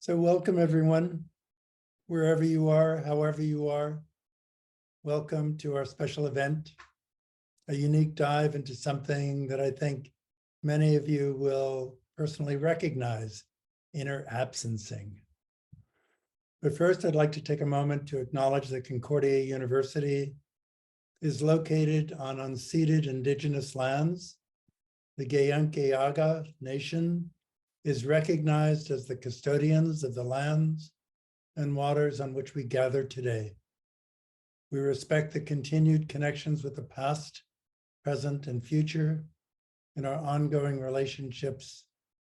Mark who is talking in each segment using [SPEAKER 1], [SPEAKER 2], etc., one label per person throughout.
[SPEAKER 1] So welcome everyone, wherever you are, however you are. Welcome to our special event, a unique dive into something that I think many of you will personally recognize, inner absencing. But first, I'd like to take a moment to acknowledge that Concordia University is located on unceded indigenous lands. The Gayankeyaga Nation is recognized as the custodians of the lands and waters on which we gather today. We respect the continued connections with the past, present, and future in our ongoing relationships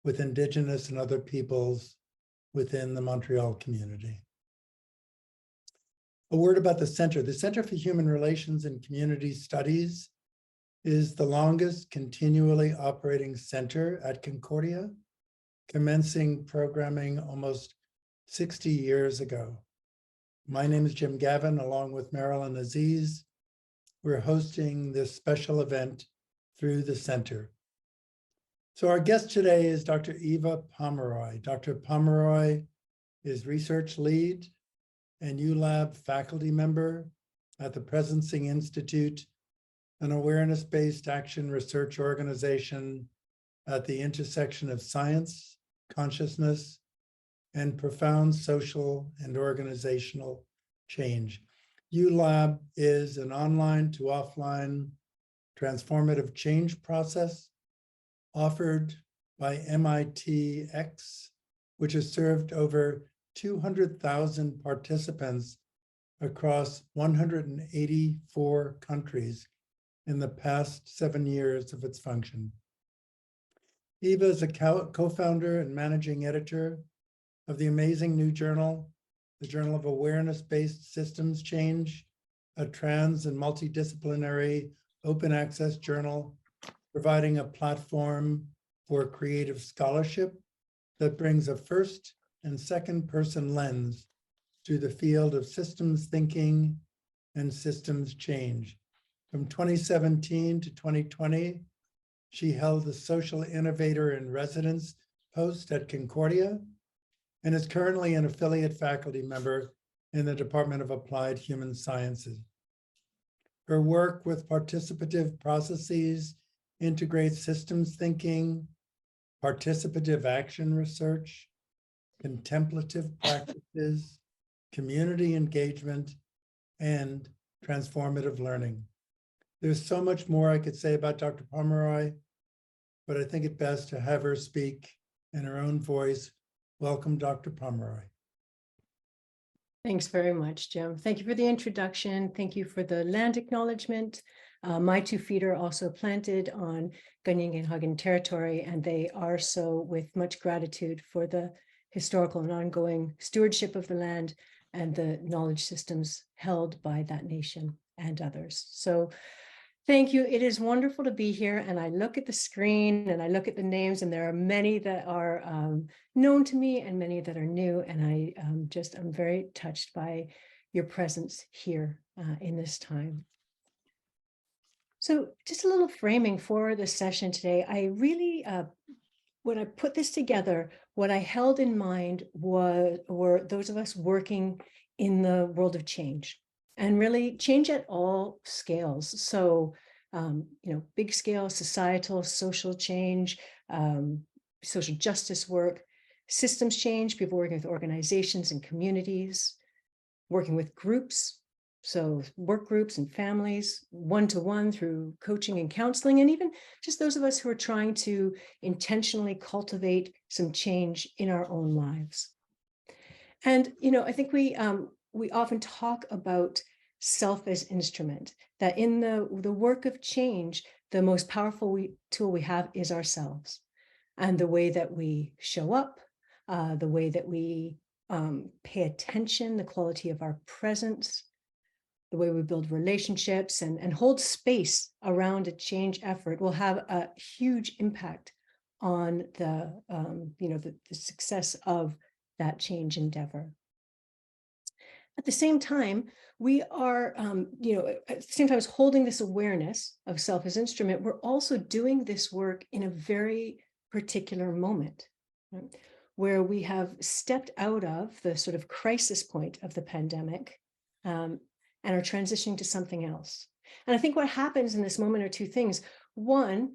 [SPEAKER 1] with Indigenous and other peoples within the Montreal community. A word about the Center. The Center for Human Relations and Community Studies is the longest continually operating center at Concordia, commencing programming almost 60 years ago. My name is Jim Gavin, along with Marilyn Aziz. We're hosting this special event through the center. So our guest today is Dr. Eva Pomeroy. Dr. Pomeroy is research lead and ULab faculty member at the Presencing Institute, an awareness-based action research organization at the intersection of science, consciousness, and profound social and organizational change. ULab is an online to offline transformative change process offered by MITx, which has served over 200,000 participants across 184 countries in the past 7 years of its function. Eva is a co-founder and managing editor of the amazing new journal, the Journal of Awareness-Based Systems Change, a trans and multidisciplinary open access journal, providing a platform for creative scholarship that brings a first and second person lens to the field of systems thinking and systems change. From 2017 to 2020, she held the Social Innovator in Residence post at Concordia and is currently an affiliate faculty member in the Department of Applied Human Sciences. Her work with participative processes integrates systems thinking, participative action research, contemplative practices, community engagement, and transformative learning. There's so much more I could say about Dr. Pomeroy, but I think it best to have her speak in her own voice. Welcome, Dr. Pomeroy.
[SPEAKER 2] Thanks very much, Jim. Thank you for the introduction. Thank you for the land acknowledgement. My 2 feet are also planted on Ganyangahagan territory, and they are so with much gratitude for the historical and ongoing stewardship of the land and the knowledge systems held by that nation and others. So thank you. It is wonderful to be here. And I look at the screen and I look at the names, and there are many that are known to me and many that are new. And I'm very touched by your presence here in this time. So just a little framing for the session today. I really, when I put this together, what I held in mind were those of us working in the world of change. And really change at all scales. So, big scale, societal, social change, social justice work, systems change, people working with organizations and communities, working with groups, so work groups and families, one-to-one through coaching and counseling, and even just those of us who are trying to intentionally cultivate some change in our own lives. And, I think we often talk about self as instrument, that in the work of change, the most powerful tool we have is ourselves, and the way that we show up, the way that we pay attention, the quality of our presence, the way we build relationships and hold space around a change effort will have a huge impact on the success of that change endeavor. At the same time, we are, at the same time as holding this awareness of self as instrument, we're also doing this work in a very particular moment. Right? where we have stepped out of the sort of crisis point of the pandemic and are transitioning to something else. And I think what happens in this moment are two things. One,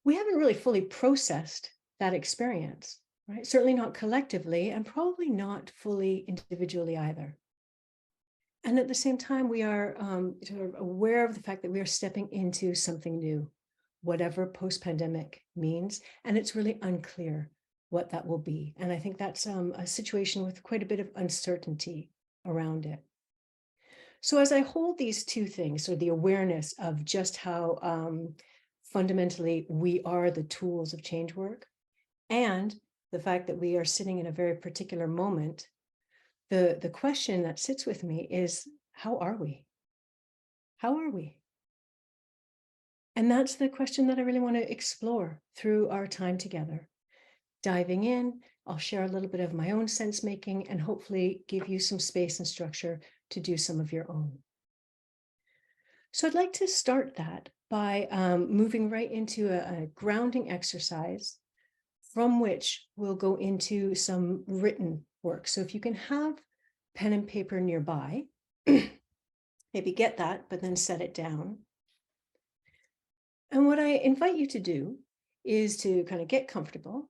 [SPEAKER 2] we haven't really fully processed that experience, right? Certainly not collectively, and probably not fully individually either. And at the same time, we are sort of aware of the fact that we are stepping into something new, whatever post-pandemic means, and it's really unclear what that will be. And I think that's a situation with quite a bit of uncertainty around it. So as I hold these two things, so the awareness of just how fundamentally we are the tools of change work, and the fact that we are sitting in a very particular moment, the question that sits with me is, how are we? How are we? And that's the question that I really want to explore through our time together. Diving in, I'll share a little bit of my own sense making and hopefully give you some space and structure to do some of your own. So I'd like to start that by moving right into a grounding exercise from which we'll go into some written work. So if you can have pen and paper nearby, maybe get that, but then set it down. And what I invite you to do is to kind of get comfortable.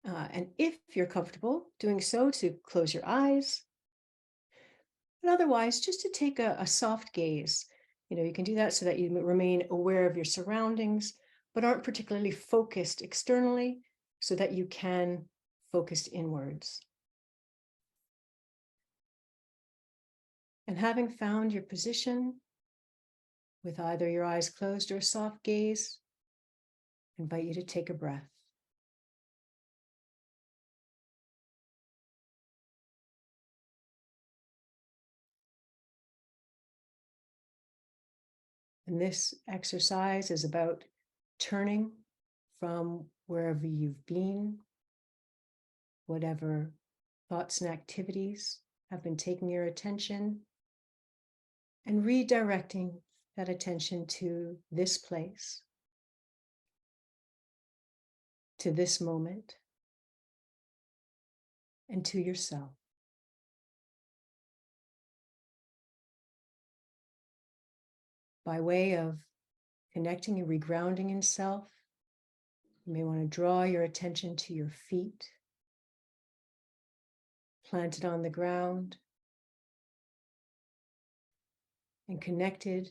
[SPEAKER 2] And if you're comfortable doing so, to close your eyes. But otherwise, just to take a soft gaze. You can do that so that you remain aware of your surroundings, but aren't particularly focused externally, so that you can focus inwards. And having found your position with either your eyes closed or a soft gaze, I invite you to take a breath. And this exercise is about turning from wherever you've been, whatever thoughts and activities have been taking your attention, and redirecting that attention to this place, to this moment, and to yourself. By way of connecting and regrounding in self, you may want to draw your attention to your feet, planted on the ground, and connected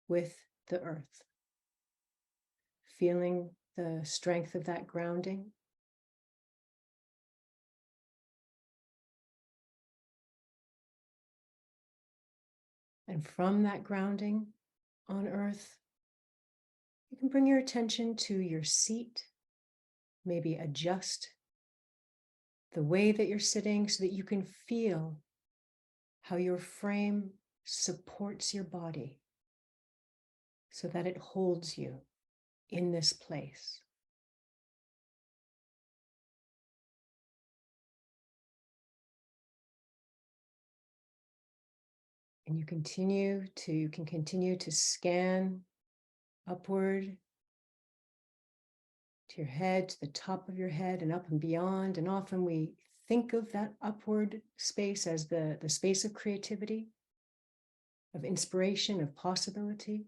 [SPEAKER 2] with the earth, feeling the strength of that grounding. And from that grounding on earth, you can bring your attention to your seat, maybe adjust the way that you're sitting so that you can feel how your frame supports your body, so that it holds you in this place. And you can continue to scan upward to your head, to the top of your head and up and beyond. And often we think of that upward space as the space of creativity, of inspiration, of possibility.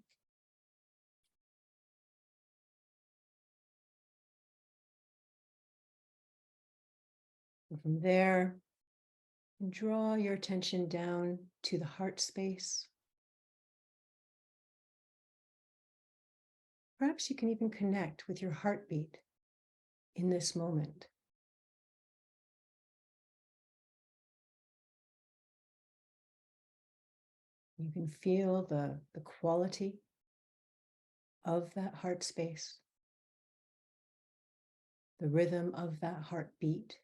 [SPEAKER 2] And from there, draw your attention down to the heart space. Perhaps you can even connect with your heartbeat in this moment. You can feel the quality of that heart space, the rhythm of that heartbeat.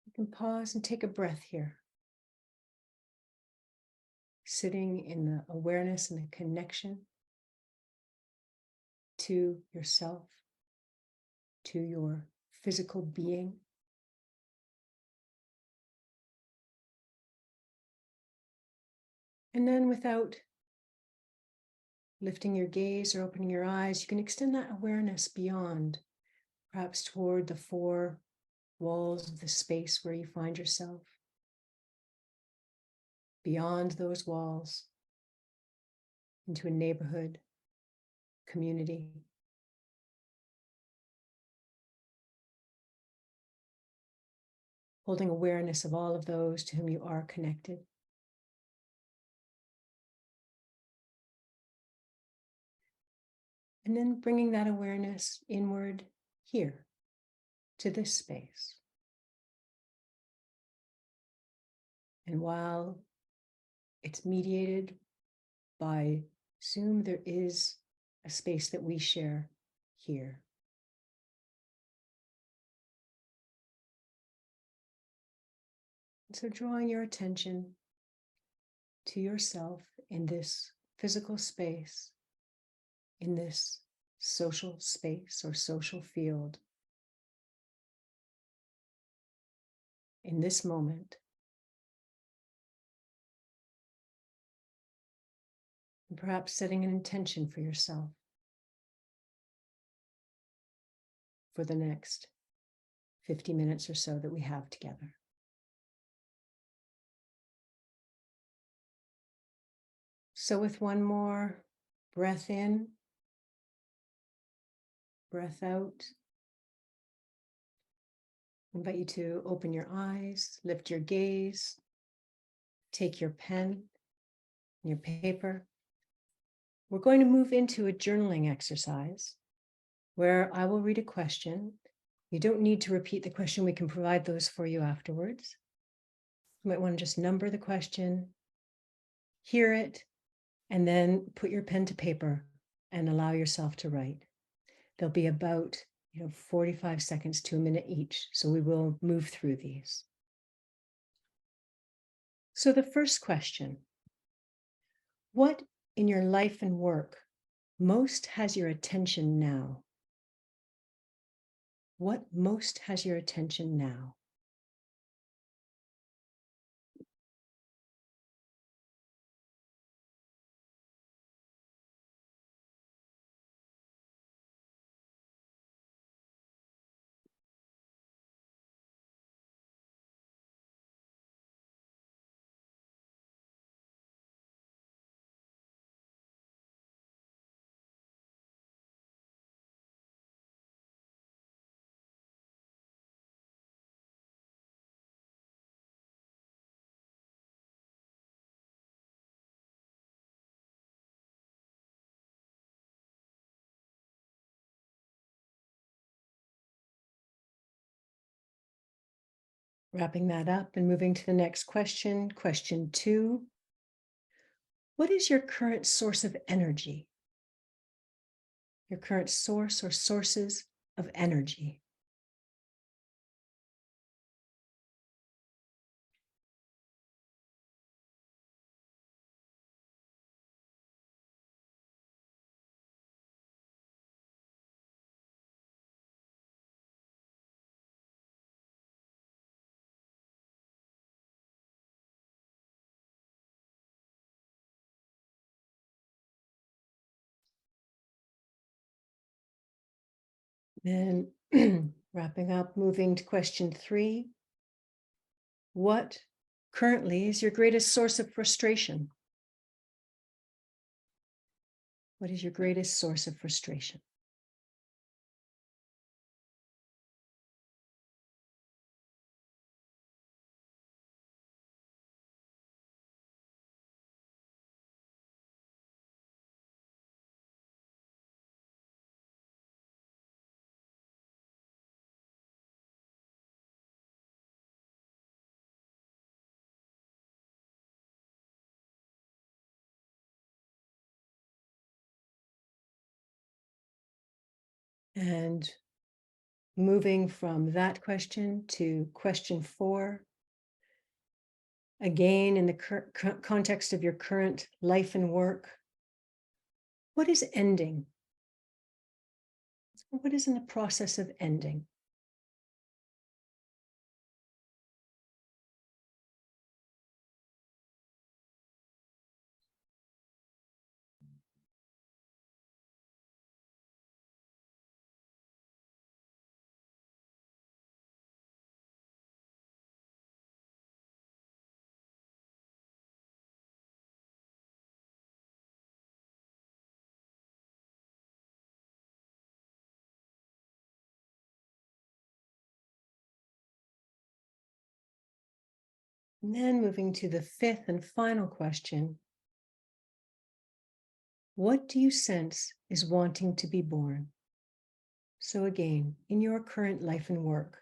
[SPEAKER 2] You can pause and take a breath here, sitting in the awareness and the connection to yourself, to your physical being. And then, without lifting your gaze or opening your eyes, you can extend that awareness beyond, perhaps toward the four walls of the space where you find yourself, beyond those walls, into a neighborhood, community. Holding awareness of all of those to whom you are connected. And then bringing that awareness inward here, to this space. And while it's mediated by Zoom, there is a space that we share here. And so drawing your attention to yourself in this physical space, in this social space or social field, in this moment, and perhaps setting an intention for yourself for the next 50 minutes or so that we have together. So with one more breath in, breath out, I invite you to open your eyes, lift your gaze, take your pen and your paper. We're going to move into a journaling exercise where I will read a question. You don't need to repeat the question. We can provide those for you afterwards. You might want to just number the question, hear it, and then put your pen to paper and allow yourself to write. There'll be about 45 seconds to a minute each, so we will move through these. So the first question, what in your life and work most has your attention now? What most has your attention now? Wrapping that up and moving to the next question, question 2. What is your current source of energy? Your current source or sources of energy? Then wrapping up, moving to question 3. What currently is your greatest source of frustration? What is your greatest source of frustration? And moving from that question to question 4. Again, in the context of your current life and work, what is ending? What is in the process of ending? And then moving to the fifth and final question. What do you sense is wanting to be born? So again, in your current life and work,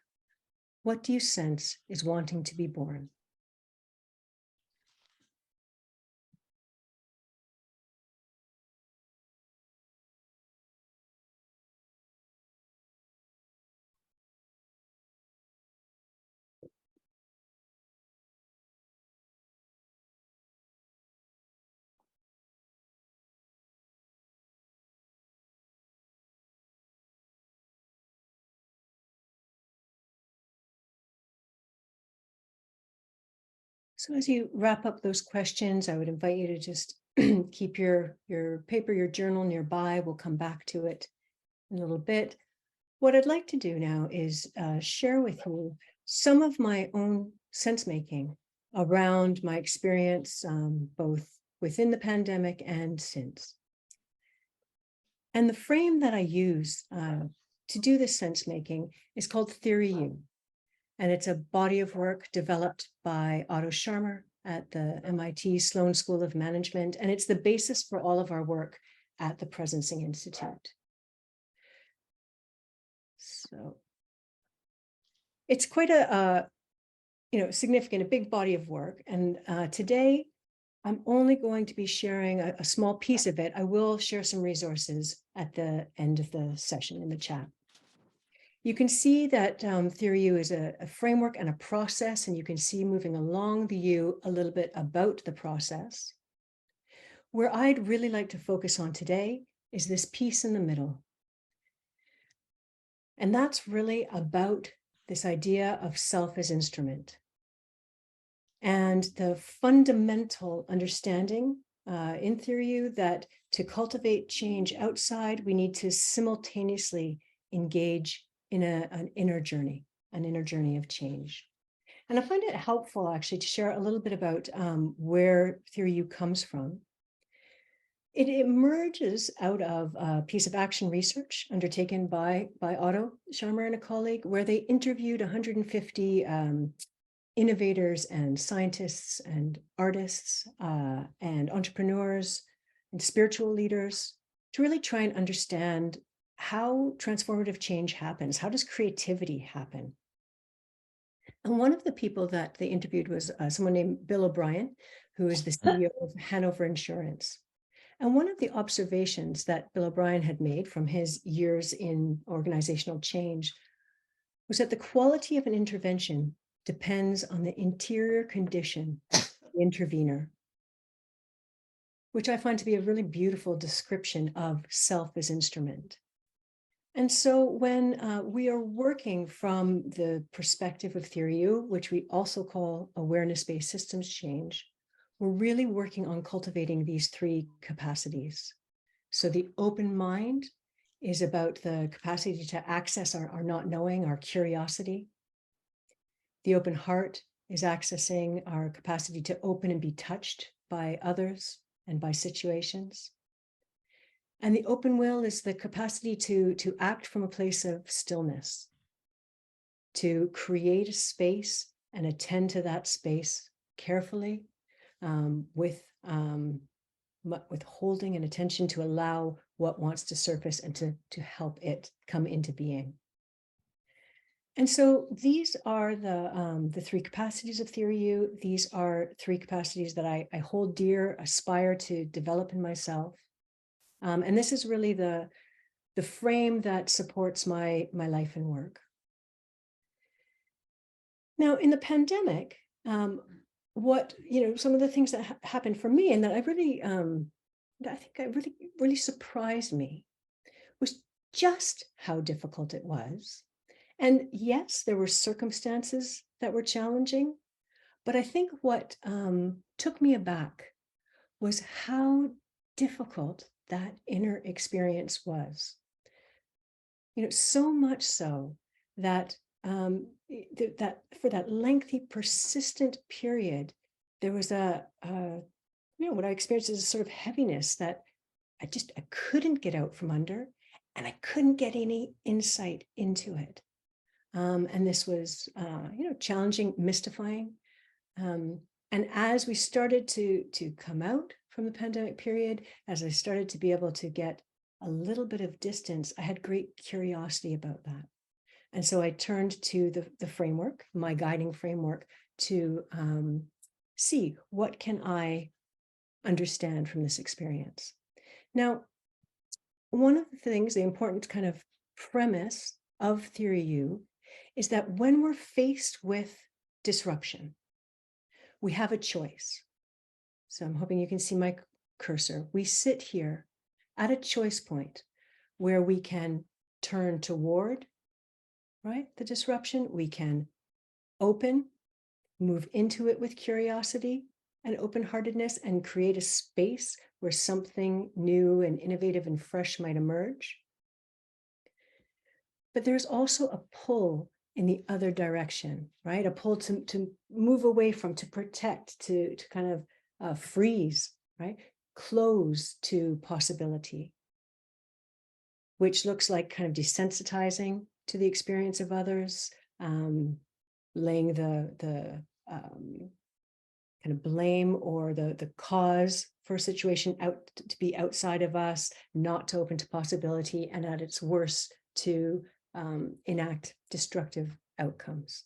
[SPEAKER 2] what do you sense is wanting to be born? So as you wrap up those questions, I would invite you to just keep your paper, your journal nearby. We'll come back to it in a little bit. What I'd like to do now is share with you some of my own sense making around my experience, both within the pandemic and since. And the frame that I use to do this sense making is called Theory U. And it's a body of work developed by Otto Scharmer at the MIT Sloan School of Management. And it's the basis for all of our work at the Presencing Institute. So it's quite a significant, a big body of work. And today, I'm only going to be sharing a small piece of it. I will share some resources at the end of the session in the chat. You can see that Theory U is a framework and a process, and you can see moving along the U a little bit about the process. Where I'd really like to focus on today is this piece in the middle. And that's really about this idea of self as instrument. And the fundamental understanding in Theory U that to cultivate change outside, we need to simultaneously engage in an inner journey of change. And I find it helpful actually to share a little bit about where Theory U comes from. It emerges out of a piece of action research undertaken by Otto Scharmer and a colleague, where they interviewed 150 innovators and scientists and artists and entrepreneurs and spiritual leaders to really try and understand how transformative change happens. How does creativity happen? And one of the people that they interviewed was someone named Bill O'Brien, who is the CEO of Hanover Insurance. And one of the observations that Bill O'Brien had made from his years in organizational change was that the quality of an intervention depends on the interior condition of the intervener, which I find to be a really beautiful description of self as instrument. And so when we are working from the perspective of Theory U, which we also call awareness-based systems change, we're really working on cultivating these three capacities. So the open mind is about the capacity to access our not knowing, our curiosity. The open heart is accessing our capacity to open and be touched by others and by situations. And the open will is the capacity to act from a place of stillness, to create a space and attend to that space carefully, with holding and attention to allow what wants to surface and to help it come into being. And so these are the three capacities of Theory U. These are three capacities that I hold dear, aspire to develop in myself. And this is really the frame that supports my life and work. Now, in the pandemic, some of the things that happened for me and that I really, I think really surprised me was just how difficult it was. And yes, there were circumstances that were challenging, but I think what took me aback was how difficult that inner experience was. So much so that that for that lengthy, persistent period, there was what I experienced as a sort of heaviness that I couldn't get out from under, and I couldn't get any insight into it. And this was, challenging, mystifying. And as we started to come out from the pandemic period, as I started to be able to get a little bit of distance, I had great curiosity about that. And so I turned to the framework, my guiding framework, to see what can I understand from this experience. Now, one of the things, the important kind of premise of Theory U is that when we're faced with disruption, we have a choice. So I'm hoping you can see my cursor. We sit here at a choice point where we can turn toward, right, the disruption. We can open, move into it with curiosity and open-heartedness, and create a space where something new and innovative and fresh might emerge. But there's also a pull in the other direction, right? A pull to move away from, to protect, to kind of freeze, right? Close to possibility, which looks like kind of desensitizing to the experience of others, laying the kind of blame or the cause for a situation out to be outside of us, not to open to possibility, and at its worst to enact destructive outcomes.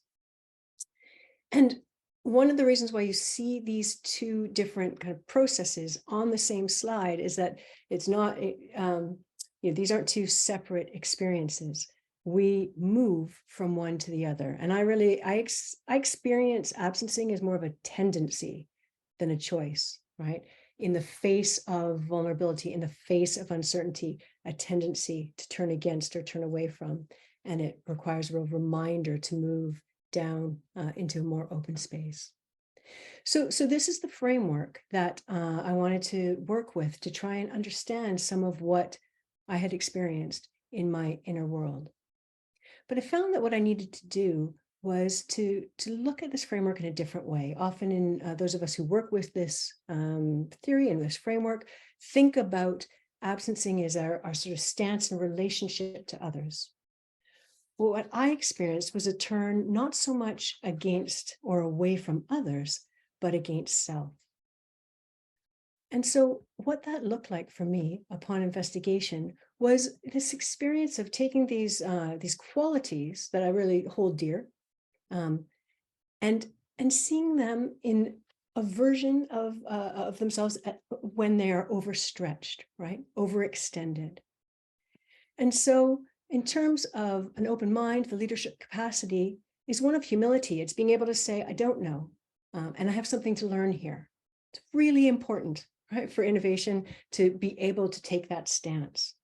[SPEAKER 2] And one of the reasons why you see these two different kind of processes on the same slide is that it's not, these aren't two separate experiences. We move from one to the other. And I experience absencing as more of a tendency than a choice, right? In the face of vulnerability, in the face of uncertainty, a tendency to turn against or turn away from. And it requires a real reminder to move down into a more open space. So this is the framework that I wanted to work with to try and understand some of what I had experienced in my inner world. But I found that what I needed to do was to look at this framework in a different way. Often in those of us who work with this theory and this framework, think about absencing as our sort of stance in relationship to others. Well, what I experienced was a turn not so much against or away from others, but against self. And so what that looked like for me upon investigation was this experience of taking these qualities that I really hold dear, and seeing them in a version of themselves when they are overstretched, right, overextended. And so in terms of an open mind, the leadership capacity is one of humility. It's being able to say, I don't know, and I have something to learn here. It's really important, right, for innovation to be able to take that stance.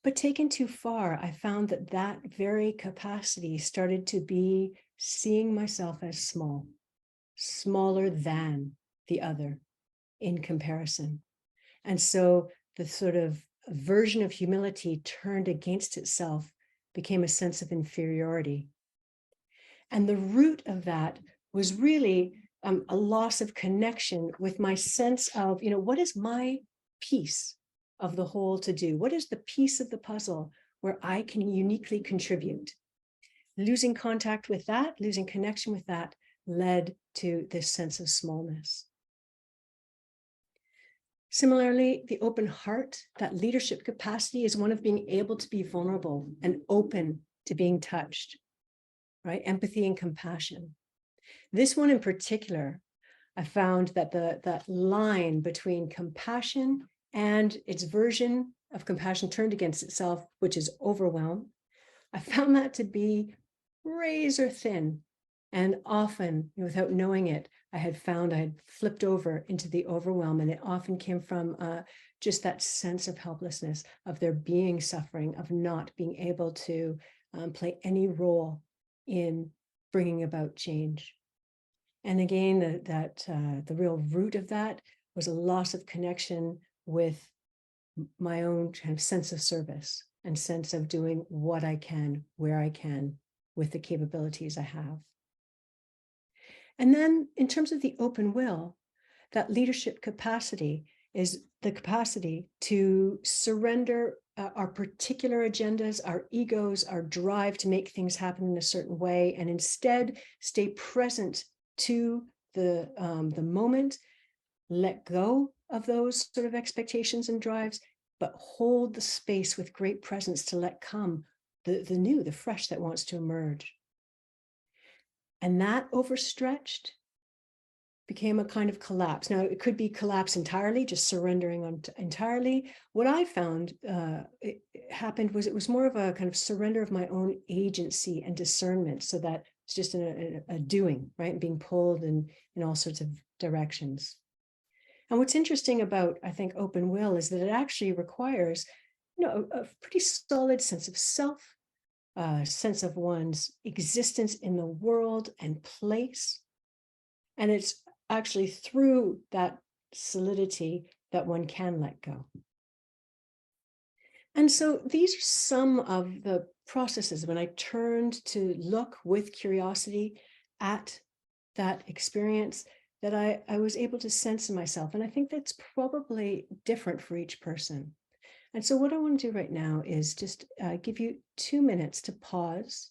[SPEAKER 2] But taken too far, I found that that very capacity started to be seeing myself as small, smaller than the other in comparison. And so the sort of version of humility turned against itself became a sense of inferiority. And the root of that was really a loss of connection with my sense of, what is my piece of the whole to do? What is the piece of the puzzle where I can uniquely contribute? Losing contact with that, losing connection with that, led to this sense of smallness. Similarly, the open heart, that leadership capacity, is one of being able to be vulnerable and open to being touched, right? Empathy and compassion. This one in particular, I found that that line between compassion and its version of compassion turned against itself, which is overwhelm, I found that to be razor thin. And often, without knowing it, I had flipped over into the overwhelm, and it often came from just that sense of helplessness, of there being suffering, of not being able to play any role in bringing about change. And again, the real root of that was a loss of connection with my own kind of sense of service and sense of doing what I can, where I can, with the capabilities I have. And then in terms of the open will, that leadership capacity is the capacity to surrender our particular agendas, our egos, our drive to make things happen in a certain way, and instead stay present to the moment, let go of those sort of expectations and drives, but hold the space with great presence to let come the new, the fresh that wants to emerge. And that overstretched became a kind of collapse. Now, it could be collapse entirely, just surrendering entirely. What I found it happened was it was more of a kind of surrender of my own agency and discernment, so that it's just a doing, right? Being pulled in all sorts of directions. And what's interesting about, I think, open will is that it actually requires, a pretty solid sense of self, sense of one's existence in the world and place. And it's actually through that solidity that one can let go. And so these are some of the processes when I turned to look with curiosity at that experience that I was able to sense in myself. And I think that's probably different for each person. And so what I want to do right now is just give you 2 minutes to pause,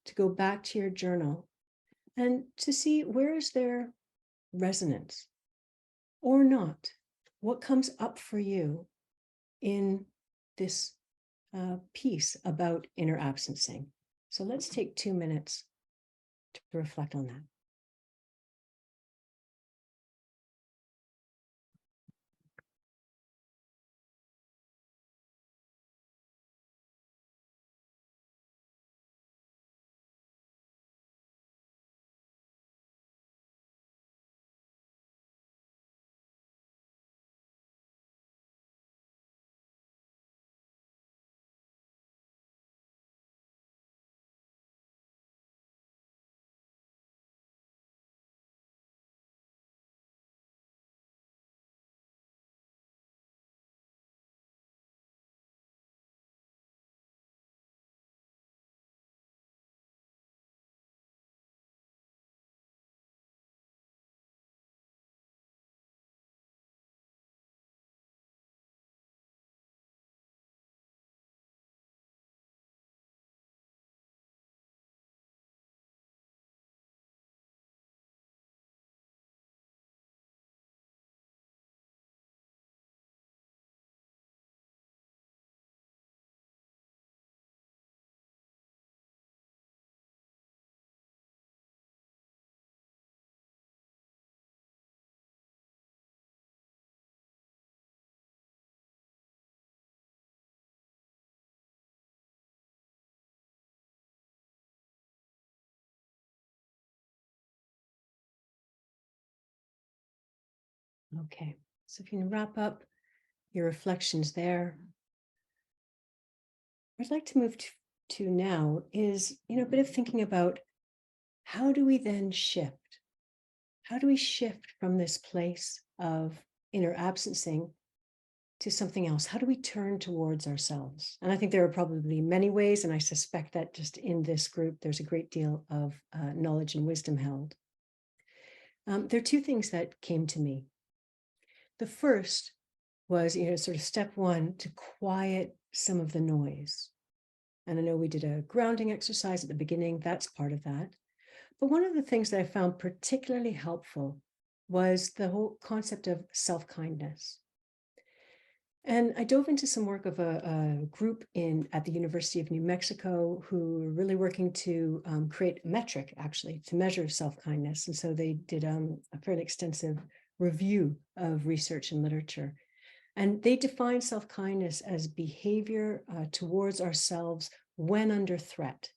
[SPEAKER 2] to go back to your journal and to see where is there resonance or not. What comes up for you in this piece about inner absencing? So let's take 2 minutes to reflect on that. Okay, so if you can wrap up your reflections there, what I'd like to move to now is, a bit of thinking about how do we then shift? How do we shift from this place of inner absencing to something else? How do we turn towards ourselves? And I think there are probably many ways, and I suspect that just in this group, there's a great deal of knowledge and wisdom held. There are 2 things that came to me. The first was, sort of step 1, to quiet some of the noise. And I know we did a grounding exercise at the beginning. That's part of that. But one of the things that I found particularly helpful was the whole concept of self-kindness. And I dove into some work of a group at the University of New Mexico who were really working to create a metric, actually, to measure self-kindness. And so they did a fairly extensive review of research and literature. And they define self-kindness as behavior towards ourselves when under threat,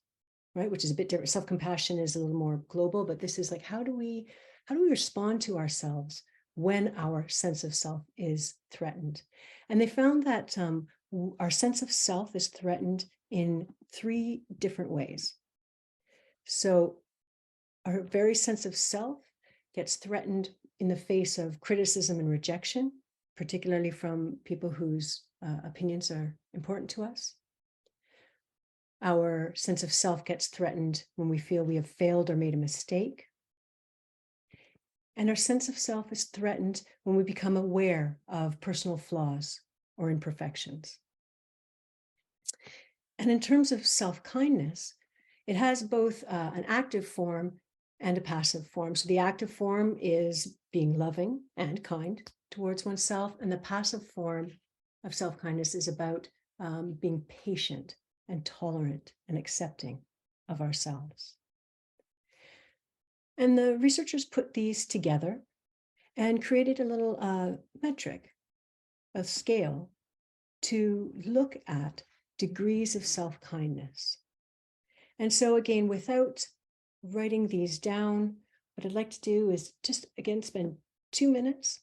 [SPEAKER 2] right? Which is a bit different. Self-compassion is a little more global, but this is like, how do we respond to ourselves when our sense of self is threatened? And they found that our sense of self is threatened in 3 different ways. So our very sense of self gets threatened in the face of criticism and rejection, particularly from people whose opinions are important to us. Our sense of self gets threatened when we feel we have failed or made a mistake. And our sense of self is threatened when we become aware of personal flaws or imperfections. And in terms of self-kindness, it has both an active form and a passive form. So the active form is being loving and kind towards oneself, and the passive form of self-kindness is about being patient and tolerant and accepting of ourselves. And the researchers put these together and created a little metric, a scale, to look at degrees of self-kindness. And so again, without writing these down, what I'd like to do is just, again, spend 2 minutes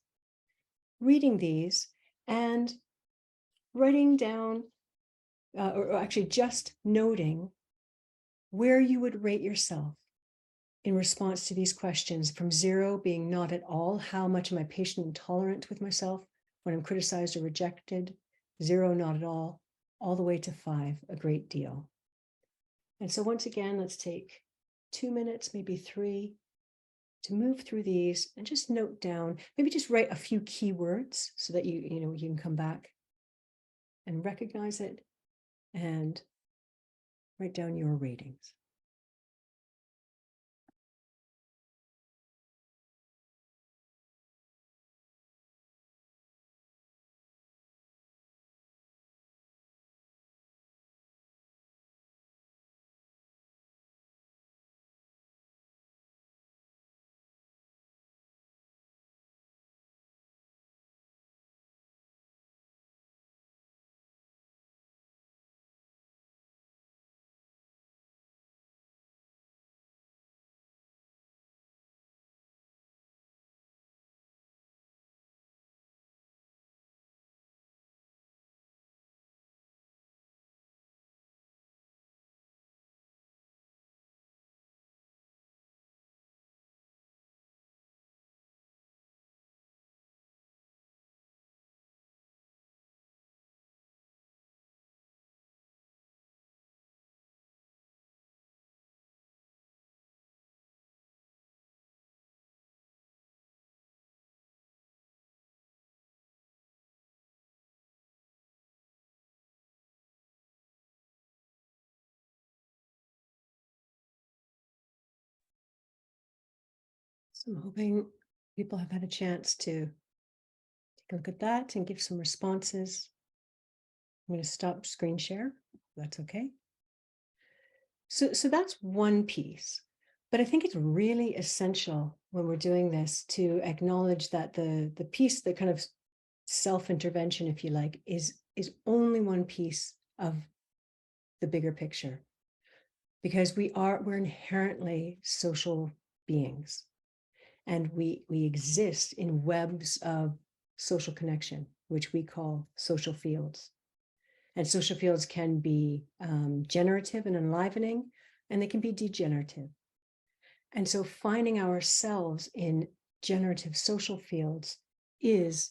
[SPEAKER 2] reading these and writing down, or actually just noting where you would rate yourself in response to these questions, from 0 being not at all, how much am I patient and tolerant with myself when I'm criticized or rejected, 0, not at all the way to 5, a great deal. And so once again, let's take 2 minutes, maybe 3, to move through these and just note down, maybe just write a few keywords so that you can come back and recognize it and write down your ratings. So I'm hoping people have had a chance to take a look at that and give some responses. I'm going to stop screen share. That's okay. So that's one piece. But I think it's really essential when we're doing this to acknowledge that the piece, the kind of self-intervention, if you like, is only one piece of the bigger picture. Because we're inherently social beings. And we exist in webs of social connection, which we call social fields. And social fields can be generative and enlivening, and they can be degenerative. And so finding ourselves in generative social fields is,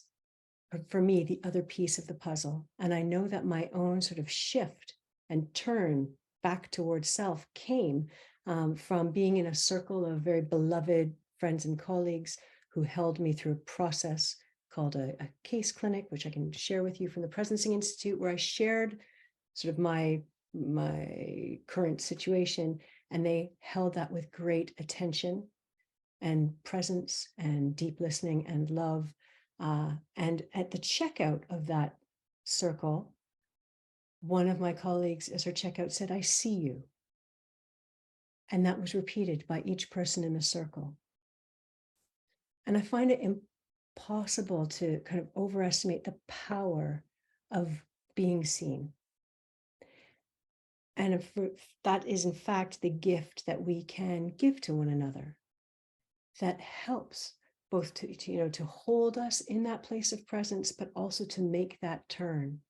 [SPEAKER 2] for me, the other piece of the puzzle. And I know that my own sort of shift and turn back towards self came from being in a circle of very beloved friends and colleagues who held me through a process called a case clinic, which I can share with you from the Presencing Institute, where I shared sort of my current situation, and they held that with great attention and presence and deep listening and love. And at the checkout of that circle, one of my colleagues, as her checkout, said, "I see you." And that was repeated by each person in the circle. And I find it impossible to kind of overestimate the power of being seen. And if that is, in fact, the gift that we can give to one another, that helps both to hold us in that place of presence, but also to make that turn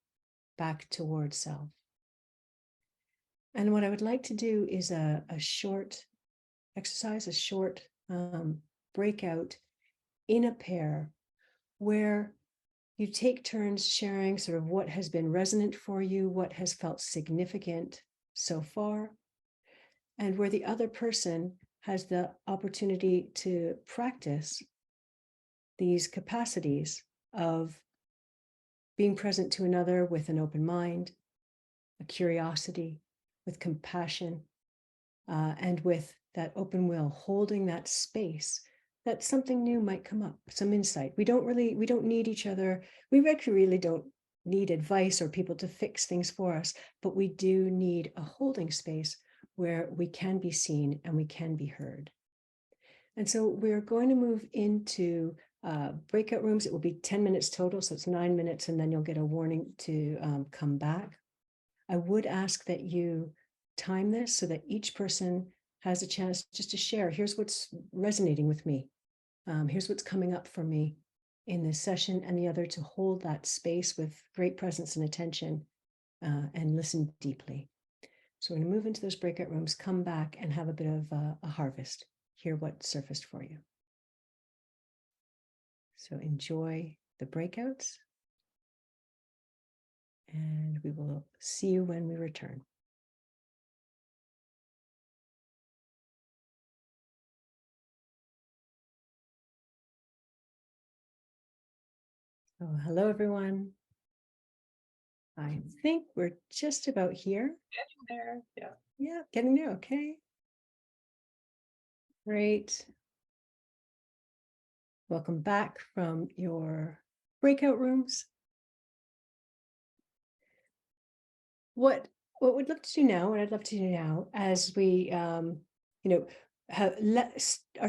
[SPEAKER 2] back towards self. And what I would like to do is a short exercise, a short breakout in a pair where you take turns sharing sort of what has been resonant for you, what has felt significant so far, and where the other person has the opportunity to practice these capacities of being present to another with an open mind, a curiosity, with compassion, and with that open will, holding that space that something new might come up, some insight. We don't need each other. We actually really don't need advice or people to fix things for us, but we do need a holding space where we can be seen and we can be heard. And so we're going to move into breakout rooms. It will be 10 minutes total, so it's 9 minutes, and then you'll get a warning to come back. I would ask that you time this so that each person has a chance just to share. Here's what's resonating with me. Here's what's coming up for me in this session, and the other to hold that space with great presence and attention and listen deeply. So we're going to move into those breakout rooms, come back and have a bit of a harvest, hear what surfaced for you. So enjoy the breakouts, and we will see you when we return. Oh, hello, everyone. I think we're just about here.
[SPEAKER 3] Getting there, yeah.
[SPEAKER 2] Yeah, getting there, okay. Great. Welcome back from your breakout rooms. What we'd love to do now, what I'd love to do now, as we, are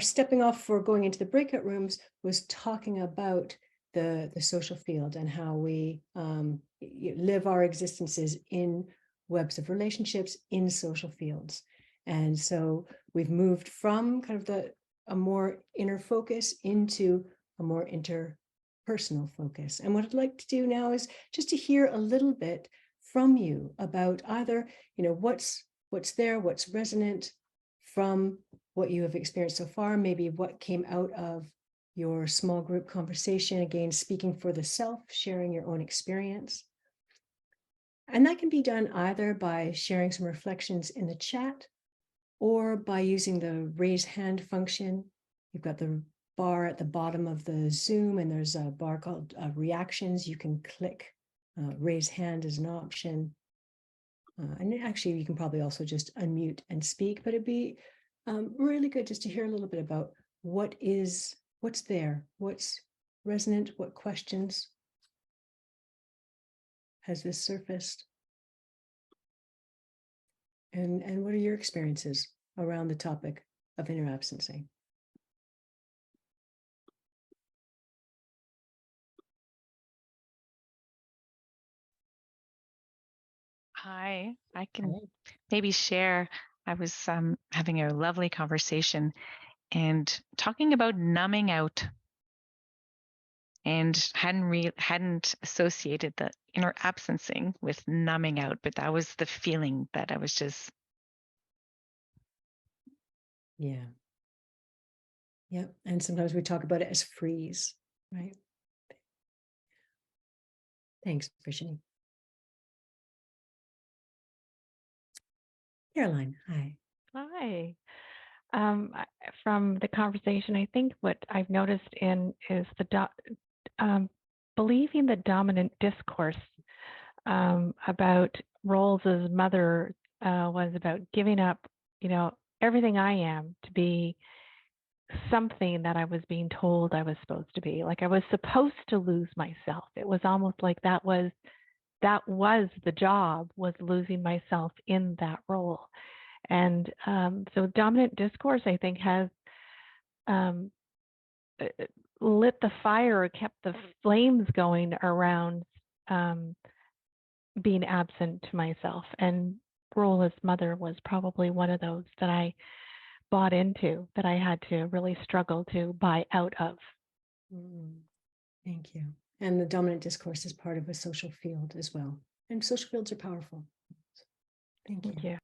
[SPEAKER 2] stepping off for going into the breakout rooms, was talking about the social field and how we live our existences in webs of relationships in social fields. And so we've moved from kind of a more inner focus into a more interpersonal focus. And what I'd like to do now is just to hear a little bit from you about either, what's there, what's resonant from what you have experienced so far, maybe what came out of your small group conversation, again, speaking for the self, sharing your own experience. And that can be done either by sharing some reflections in the chat or by using the raise hand function. You've got the bar at the bottom of the Zoom, and there's a bar called reactions. You can click raise hand as an option. And actually, you can probably also just unmute and speak, but it'd be really good just to hear a little bit about what's there, what's resonant, what questions has this surfaced, and what are your experiences around the topic of inner absencing?
[SPEAKER 3] Hi, I can maybe share. I was having a lovely conversation and talking about numbing out, and hadn't associated the inner absencing with numbing out, but that was the feeling that I was just.
[SPEAKER 2] Yeah. And sometimes we talk about it as freeze, right? Thanks, Brittany. Caroline, hi.
[SPEAKER 4] Hi. From the conversation, I think what I've noticed is believing the dominant discourse about roles as mother was about giving up, everything I am to be something that I was being told I was supposed to be. Like I was supposed to lose myself. It was almost like that was the job, was losing myself in that role. And so dominant discourse, I think, has lit the fire or kept the flames going around being absent to myself. And role as mother was probably one of those that I bought into, that I had to really struggle to buy out of.
[SPEAKER 2] Thank you. And the dominant discourse is part of a social field as well. And social fields are powerful. Thank you.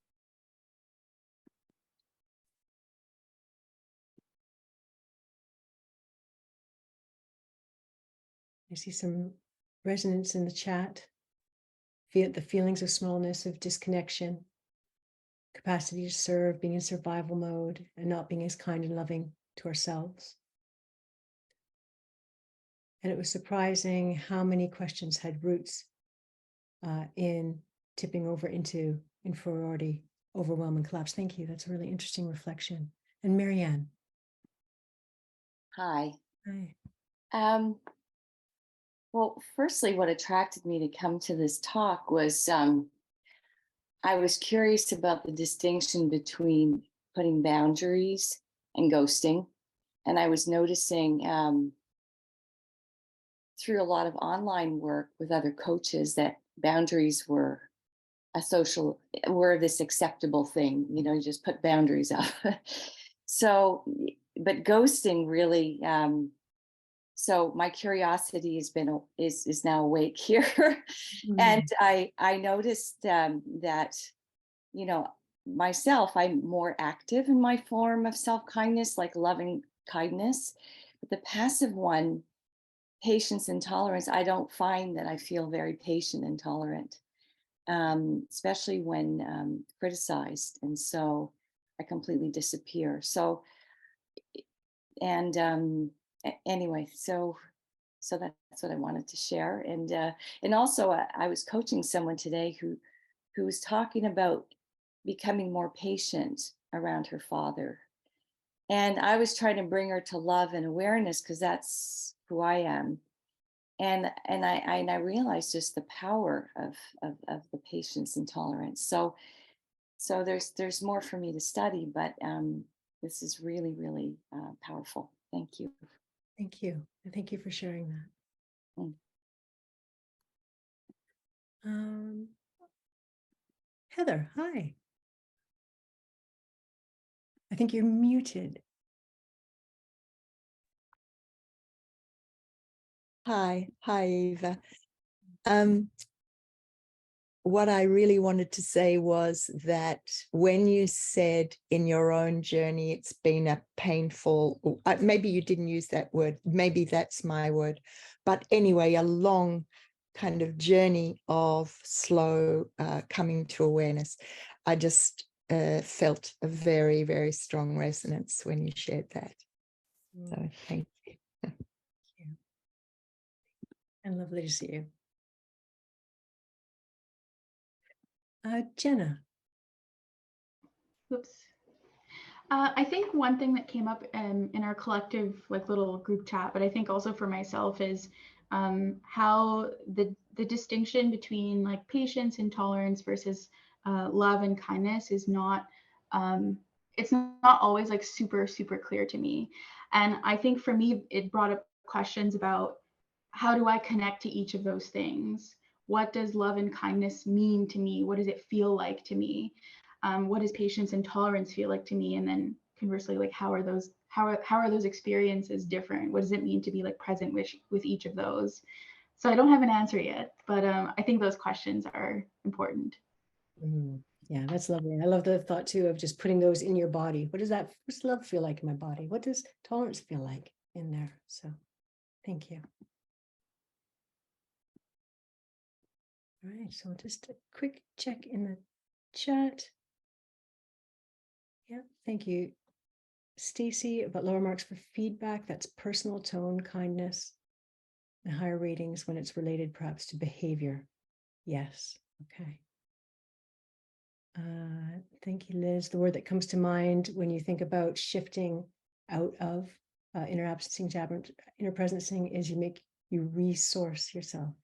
[SPEAKER 2] I see some resonance in the chat. Feel the feelings of smallness, of disconnection, capacity to serve, being in survival mode, and not being as kind and loving to ourselves. And it was surprising how many questions had roots in tipping over into inferiority overwhelm and collapse. Thank you. That's a really interesting reflection. And Marianne.
[SPEAKER 5] Hi.
[SPEAKER 2] Hi.
[SPEAKER 5] Well, firstly, what attracted me to come to this talk was I was curious about the distinction between putting boundaries and ghosting. And I was noticing through a lot of online work with other coaches that boundaries were this acceptable thing. You know, you just put boundaries up. So, but ghosting really, so my curiosity is now awake here. And I noticed that, you know, myself, I'm more active in my form of self-kindness, like loving kindness. But the passive one, patience and tolerance, I don't find that I feel very patient and tolerant, especially when criticized. And so I completely disappear. So, and anyway, so that's what I wanted to share. And also I was coaching someone today who was talking about becoming more patient around her father. And I was trying to bring her to love and awareness because that's who I am. And I realized just the power of the patience and tolerance. So there's more for me to study, but this is really, really powerful. Thank you.
[SPEAKER 2] Thank you. And thank you for sharing that. Heather, hi. I think you're muted.
[SPEAKER 6] Hi, Eva. What I really wanted to say was that when you said in your own journey, it's been a painful, maybe you didn't use that word, maybe that's my word, but anyway, a long kind of journey of slow coming to awareness. I just felt a very, very strong resonance when you shared that. So thank you.
[SPEAKER 2] Thank you. And lovely to see you. Jenna.
[SPEAKER 7] Oops. I think one thing that came up in our collective like little group chat, but I think also for myself is how the distinction between like patience and tolerance versus love and kindness is not, it's not always like super clear to me. And I think for me, it brought up questions about how do I connect to each of those things? What does love and kindness mean to me? What does it feel like to me? What does patience and tolerance feel like to me? And then conversely, like how are those experiences different? What does it mean to be like present with each of those? So I don't have an answer yet, but I think those questions are important.
[SPEAKER 2] Yeah, that's lovely. I love the thought too of just putting those in your body. What does love feel like in my body? What does tolerance feel like in there? So thank you. All right, so just a quick check in the chat. Yeah, thank you, Stacy, about lower marks for feedback. That's personal tone, kindness, and higher ratings when it's related perhaps to behavior. Yes, okay. Thank you, Liz. The word that comes to mind when you think about shifting out of inner absencing to inner presencing is you resource yourself.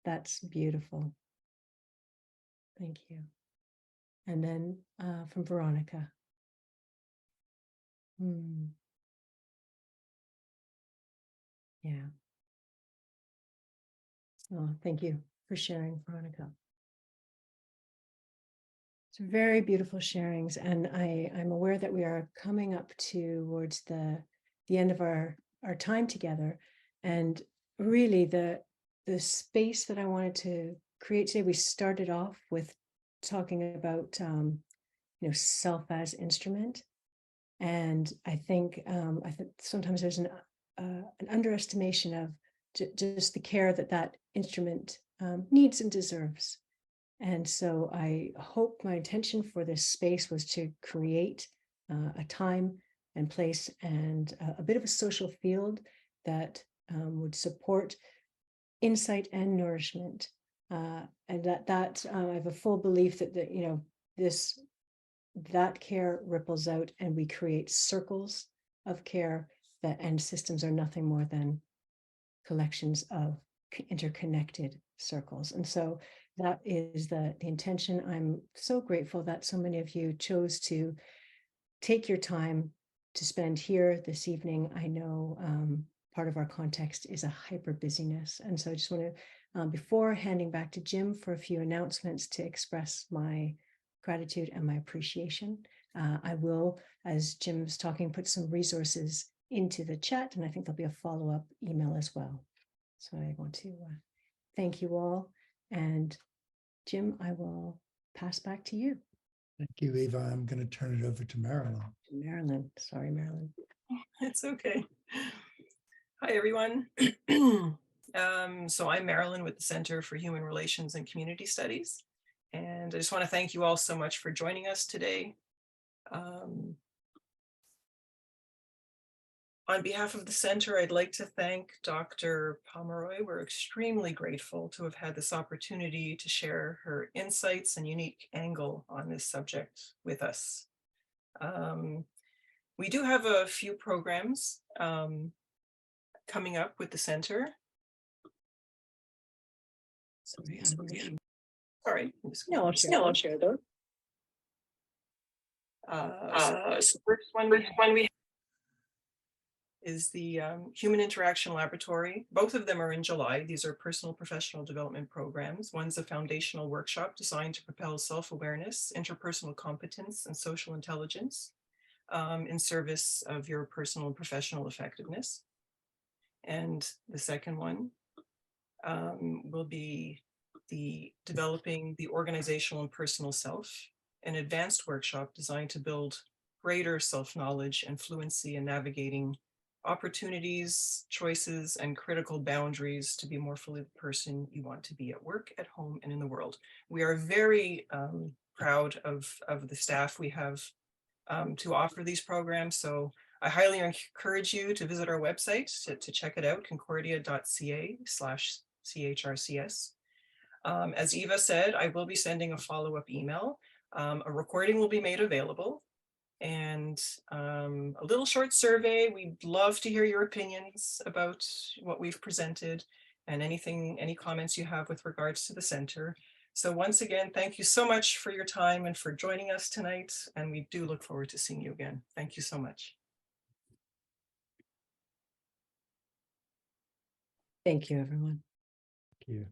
[SPEAKER 2] That's beautiful. Thank you. And then from Veronica. Yeah. Oh, thank you for sharing, Veronica. It's very beautiful sharings, and I'm aware that we are coming up towards the end of our time together, and really the space that I wanted to create today. We started off with talking about self as instrument, and I think sometimes there's an underestimation of just the care that instrument needs and deserves. And so I hope my intention for this space was to create a time and place and a bit of a social field that would support insight and nourishment. And that I have a full belief that that care ripples out and we create circles of care and systems are nothing more than collections of interconnected circles. And so that is the intention. I'm so grateful that so many of you chose to take your time to spend here this evening. I know part of our context is a hyper busyness. And so I just want to, before handing back to Jim for a few announcements, to express my gratitude and my appreciation. I will, as Jim's talking, put some resources into the chat, and I think there'll be a follow-up email as well. So I want to thank you all. And Jim, I will pass back to you.
[SPEAKER 1] Thank you, Eva. I'm going to turn it over to Marilyn.
[SPEAKER 2] Marilyn, sorry, Marilyn.
[SPEAKER 8] It's okay. Hi, everyone. So I'm Marilyn with the Center for Human Relations and Community Studies. And I just want to thank you all so much for joining us today. On behalf of the center, I'd like to thank Dr. Pomeroy. We're extremely grateful to have had this opportunity to share her insights and unique angle on this subject with us. We do have a few programs coming up with the center. Sorry.
[SPEAKER 2] No, I'll share those.
[SPEAKER 8] So first one we is the Human Interaction Laboratory. Both of them are in July. These are personal professional development programs. One's a foundational workshop designed to propel self-awareness, interpersonal competence, and social intelligence in service of your personal and professional effectiveness. And the second one will be the developing the organizational and personal self, an advanced workshop designed to build greater self-knowledge and fluency in navigating opportunities, choices, and critical boundaries to be more fully the person you want to be at work, at home, and in the world. We are very proud of the staff we have to offer these programs. So I highly encourage you to visit our website to check it out, concordia.ca/CHRCS. As Eva said, I will be sending a follow-up email. A recording will be made available, and a little short survey. We'd love to hear your opinions about what we've presented and any comments you have with regards to the center. So once again, thank you so much for your time and for joining us tonight. And we do look forward to seeing you again. Thank you so much.
[SPEAKER 2] Thank you, everyone.
[SPEAKER 1] Thank you.